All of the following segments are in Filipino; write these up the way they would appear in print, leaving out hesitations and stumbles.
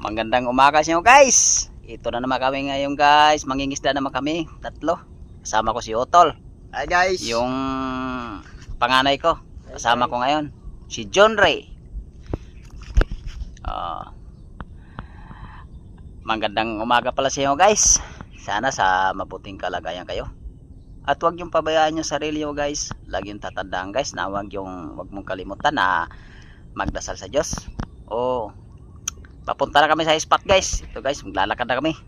Magandang umaga sa inyo guys. Ito na naman kami ngayon guys. Mangingisda naman kami. Tatlo. Kasama ko si Otol. Hi guys. Yung panganay ko. Kasama ko ngayon. Si John Ray. Magandang umaga pala sa inyo guys. Sana sa mabuting kalagayan kayo. At huwag yung pabayaan yung sarili nyo guys. Lagi yung tatandaan guys na huwag mong kalimutan na magdasal sa Diyos. Papunta na kami sa spot guys. Ito guys, maglalakad na kami.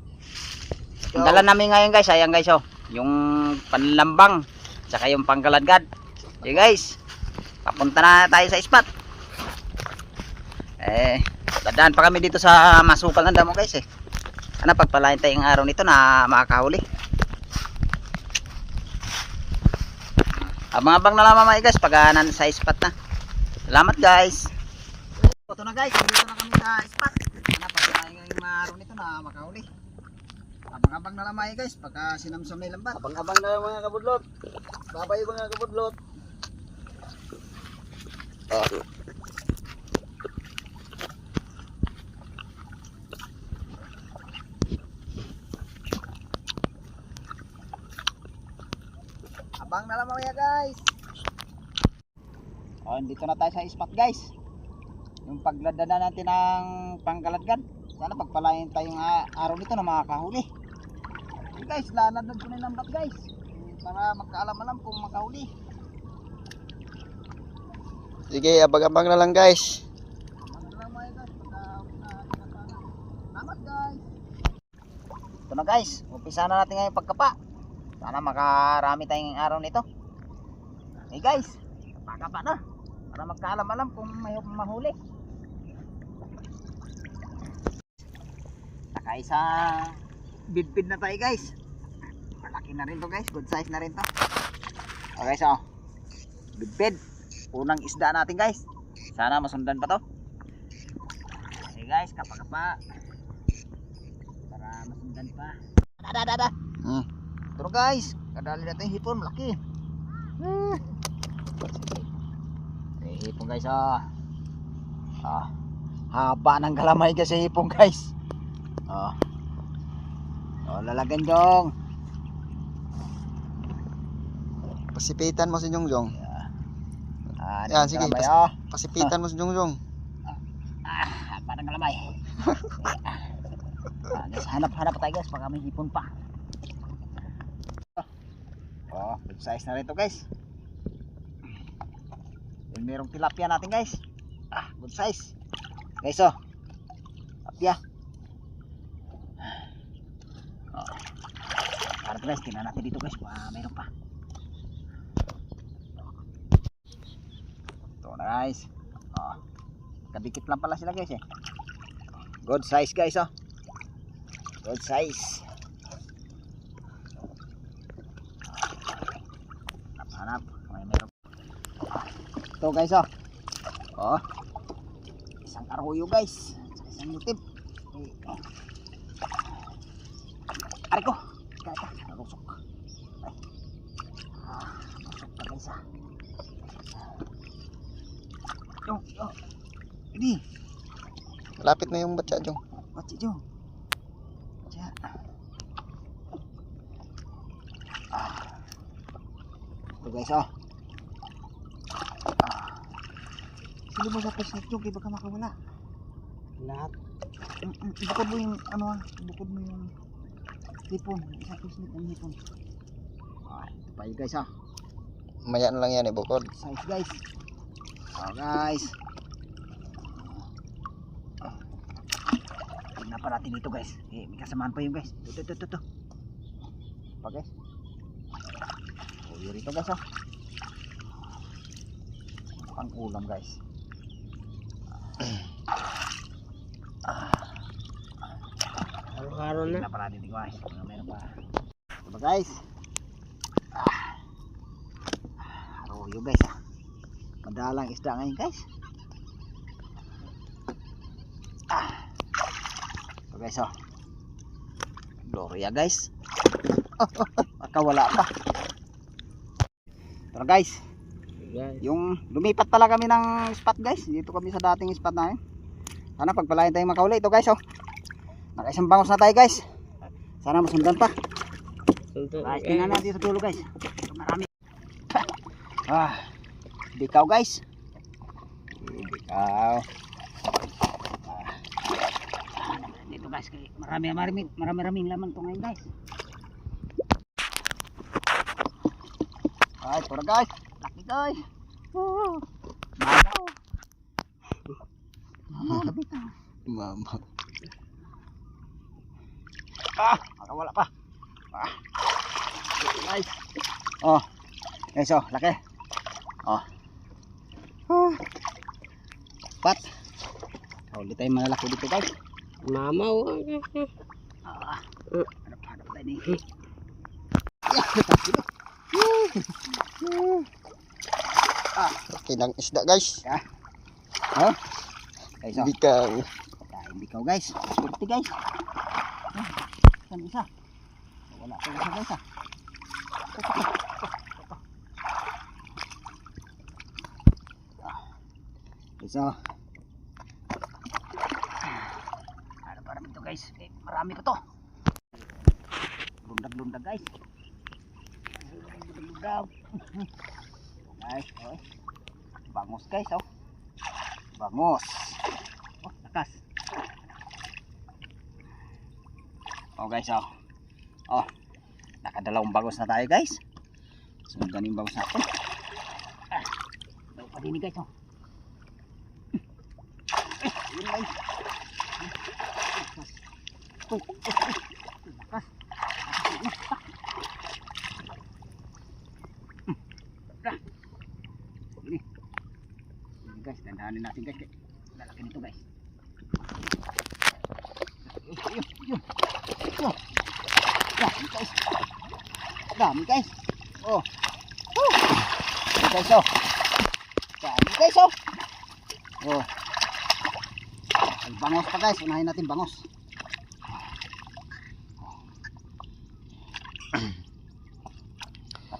Ang dala namin ngayon guys, ayan guys yung panlambang saka yung panggaladgad. Okay guys, papunta na tayo sa spot. Dadaan pa kami dito sa masukal ng damo guys pagpalain tayong araw nito na makakahuli. Abang-abang na lamang guys pag sa spot na. Salamat guys. Ito na guys, dito na kami sa spot. Pagpalain ngayong araw nito na makahuli. Abang-abang na lamang guys pagka sinamsam na lambat. Abang-abang na lang mga kabudlot. Babay mga kabudlot. Abang na lamang guys. Dito na tayo sa spot guys. Yung pagladaan natin ng panggaladgad. Sana pagpalain tayong araw nito na makakahuli. Okay guys, lalagdag ko na yung lambat guys. Para magkaalam-alam kung makahuli. Sige, abang-abang na lang guys. Salamat guys. Ito na guys, umpisa na natin ngayon pagkapa. Sana makarami tayong araw nito. Okay guys, pagkapa na. Para magkaalam-alam kung may mahuli. Saka isa bidbid na tayo guys. Malaki na rin to guys, good size na rin to. Okay so, bidbid. Unang isda natin guys. Sana masundan pa to. Okay guys, kapakapa. Para masundan pa. Dada. Ito guys, kadali natin yung hipon, malaki. Okay, hipon guys haba ng galamay kasi hipon guys. Lalagan dong. Pasipitan mo si Jongjong. Yan, sige. Pasipitan mo si Jongjong. Haba ng galamay. Guys, hanap tayo guys, baka may hipon pa. Good size na rin to guys. Yung merong tilapia natin guys. Good size. Guys tilapia. Para guys, tingnan natin dito guys, meron pa. Ito na guys. Kadikit lang pala sila guys Good size guys Good size. Hanap. Meron. Ito guys isang arroyo guys. Isang motif. Aray ko. Kaya narusok. Narusok pa guys Ini. Lapit na yung batya Jong. Batya Jong. Batya. Ito guys Sino mo sa pesnet Jong, kaya baka makawala. Lahat. Ibukod mo yung ibukod mo yung hipon. Isang pesnet ang hipon. Ito pa yun guys Maya na lang yan ibukod. Size guys. Guys. Tingnan pa natin dito guys. May kasamaan pa yun guys. Ito. Pa guys. Yun rito guys pang ulam guys. Araw-araw na. Tingnan pa natin dito guys. Meron pa. Ito guys. Arroyo guys madalang isda ngayon guys. Ito guys Gloria guys. Makawala pa. Ito guys. Yung lumipat pala kami ng spot guys. Dito kami sa dating spot namin. Sana pagpalain tayong makahuli. Ito guys Nakaisang bangos na tayo guys. Sana masundan pa. Guys, tingnan natin sa dulo guys. Marami. Bikaw guys. Bikaw. Dito guys, marami-raming laman to ngayon guys. Ay, tara guys. Laki guys. Mama. Bitaw. Mama. Nakawala pa. Guys. Guys, laki. Pat. Ulit tayo malalaki dito guys. Mama, Hanap tayo ni. Okay lang isda guys. Guys, Bikaw. bikaw guys. Swerte guys. Saan isa? Wala pa isa guys. Guys, marami to guys. Marami pa to. Lundag guys. Lundag. Guys, bangos guys, bangos. Lakas. Guys, nakadalawang bangos na tayo guys. Sundan yung bangos natin. Daw pa din guys, yun guys. Lakas. Ini guys, dandahanin natin guys. Lalaki nito guys. Yun. Dami guys. Dami guys. Dami guys. Ay, bangos pa guys. Unahin natin bangos.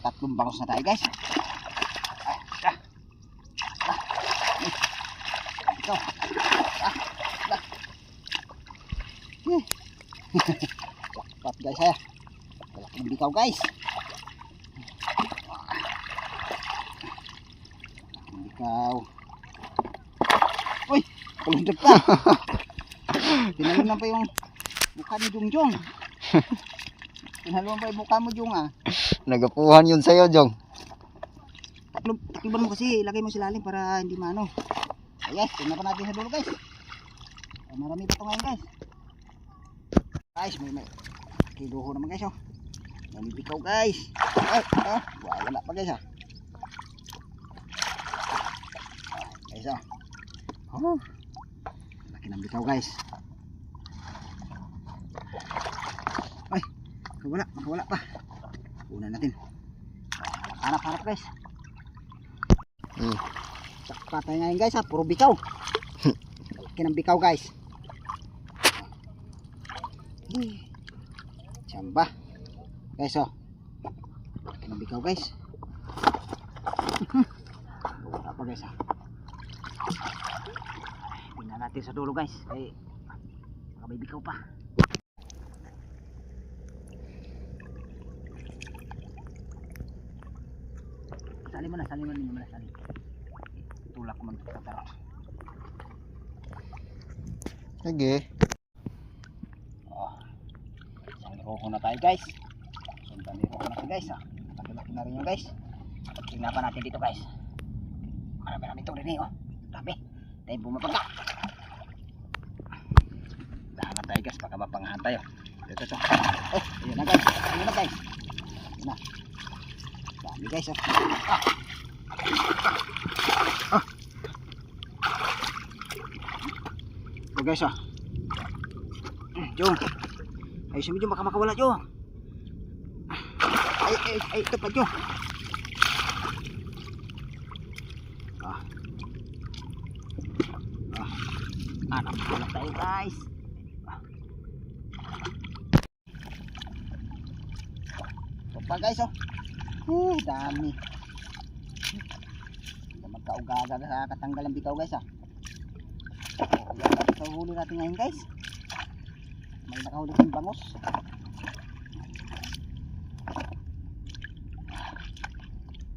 Tatlong bangos na tayo guys. Ito. Pat guys ha. Malaki ng bikaw guys. Bikaw. Uy, kulundag pa. Tinalunan pa yung mukha ni Jungjong. Tinalunan pa yung mukha mo Jung Nagapuhan yun sa'yo Jong. Takloban mo kasi, ilagay mo sa lalim para hindi maano. Yes, tingnan pa natin sa dulo guys. Marami pa ito ngayon guys. Guys, may kiluho naman guys. May bikaw guys. Wala pa guys. Guys, laki ng bikaw guys. Ay, makawala pa. Una natin. Hanap guys. Sakpa tayo ngayon guys puro bikaw. Laki ng bikaw guys. Chamba. Guys, laki ng bikaw guys. Wala pa guys tingnan natin sa dulo guys. Baka may bikaw pa. Salin mo na. Tulak ko magtatarot. Sige. Isang iroho na tayo guys. Sundan iroho natin guys Laki-laki na rin yung guys. Tingnan pa natin dito guys. Marami ito rin Dami. Tayo bumapagka. Dahan na tayo guys. Baka mapangahan tayo. Ito. Ayun na guys. Ayun na. Dami guys Ito guys Jong. Ay sumi Jong, baka makawala Jong. Ay ito pa Jong. Nakawala tayo guys. Ito pa guys dami. Magkaugaga sa katanggal ang bitaw guys So huli natin ngayon guys. May nakahuli ng bangos.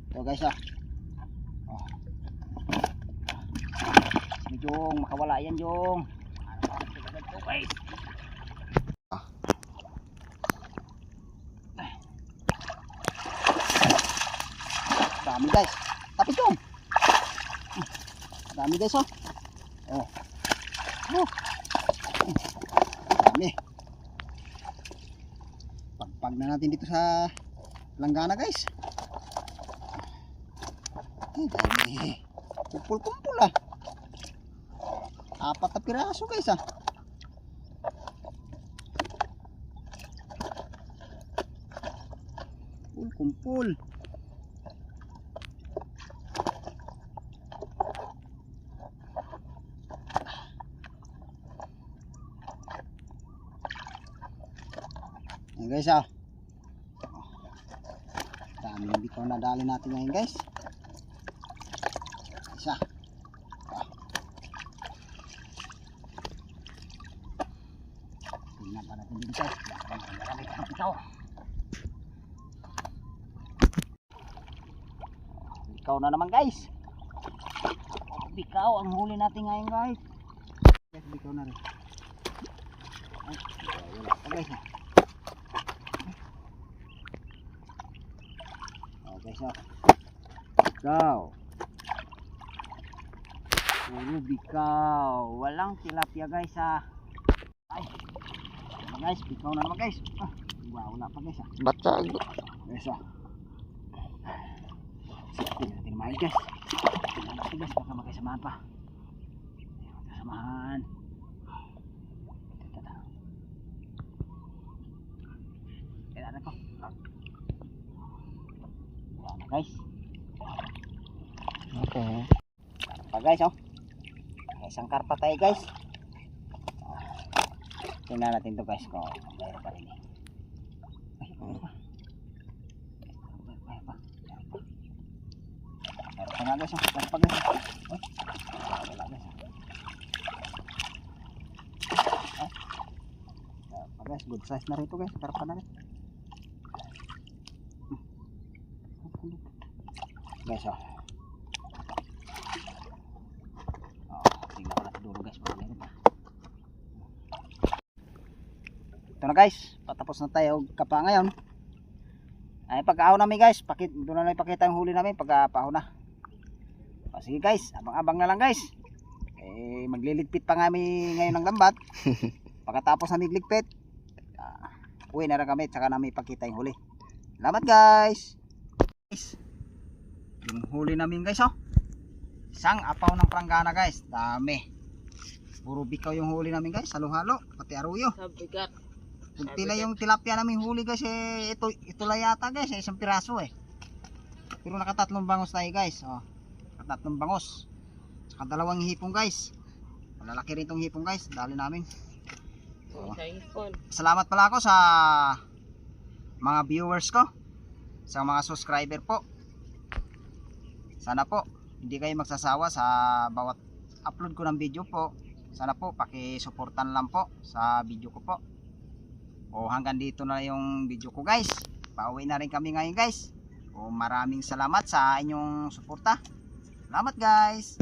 Ito guys oh. Sige Jong, makawala yan Jong. Ito guys. Dami guys. Tapos Jong. Dami guys oh. Oh. Dami. Pagpag na natin dito sa langgana guys. Dami. Kumpul-kumpul ah. 4 na piraso guys ah. Kumpul. Ayan guys ah. Daming bikaw na dali natin ngayon guys. Isa. Tingnan pa natin dito guys. Marami pa ng bikaw. Bikaw na naman guys. Bikaw ang huli natin ngayon guys. Bikaw na rin. Ay, wala pa guys ah. Okay, so bikaw. Puro bikaw. Walang tilapia guys ha. Ay. Guys, bikaw na naman guys. Wala pa guys ha. Batag. Okay, so. Sige natin mahal guys. Tingnan natin guys, baka magkasamahan pa. Magkasamahan. Kailangan ko. Guys. Okay. Pa guys oh. Isang karpa tayo guys. Tingnan natin to guys kung mayroon pa rin eh. Ay, mayroon pa. Mayroon pa. Mayroon pa nga guys oh. Mayroon pa guys oh. Ay, wala guys oh. Ay. Mayroon pa guys. Good size na rin to guys. Karpa na rin. Guys oh. Tingnan ko natin dulo guys. Meron pa. Ito na guys. Patapos na tayo kapa ngayon. Ay pag-ahaw namin guys. Doon na lang ipakita yung huli namin pag-ahaw na. Sige guys. Abang-abang na lang guys. Magliligpit pa nga kami ngayon ng lambat. Pagkatapos namin ligpit. Uwi na rin kami. Tsaka namin ipakita yung huli. Salamat guys. Yung huli namin guys oh. Isang apaw ng pranggana guys. Dami. Puro bikaw yung huli namin guys. Halo-halo. Pati aruyo. Sabigat. Kunti lang yung tilapia namin huli guys eh. Ito lang yata guys eh. Isang piraso eh. Pero nakatatlong bangos tayo guys oh. Nakatatlong bangos. Saka 2 hipong guys. Malalaki rin itong hipong guys. Dali namin oh. Salamat pala ako sa mga viewers ko. Sa mga subscriber po. Sana po hindi kayo magsasawa sa bawat upload ko ng video po. Sana po paki-suportan lang po sa video ko po. O hanggang dito na yung video ko guys. Pauwi na rin kami ngayon guys. O maraming salamat sa inyong suporta. Salamat guys.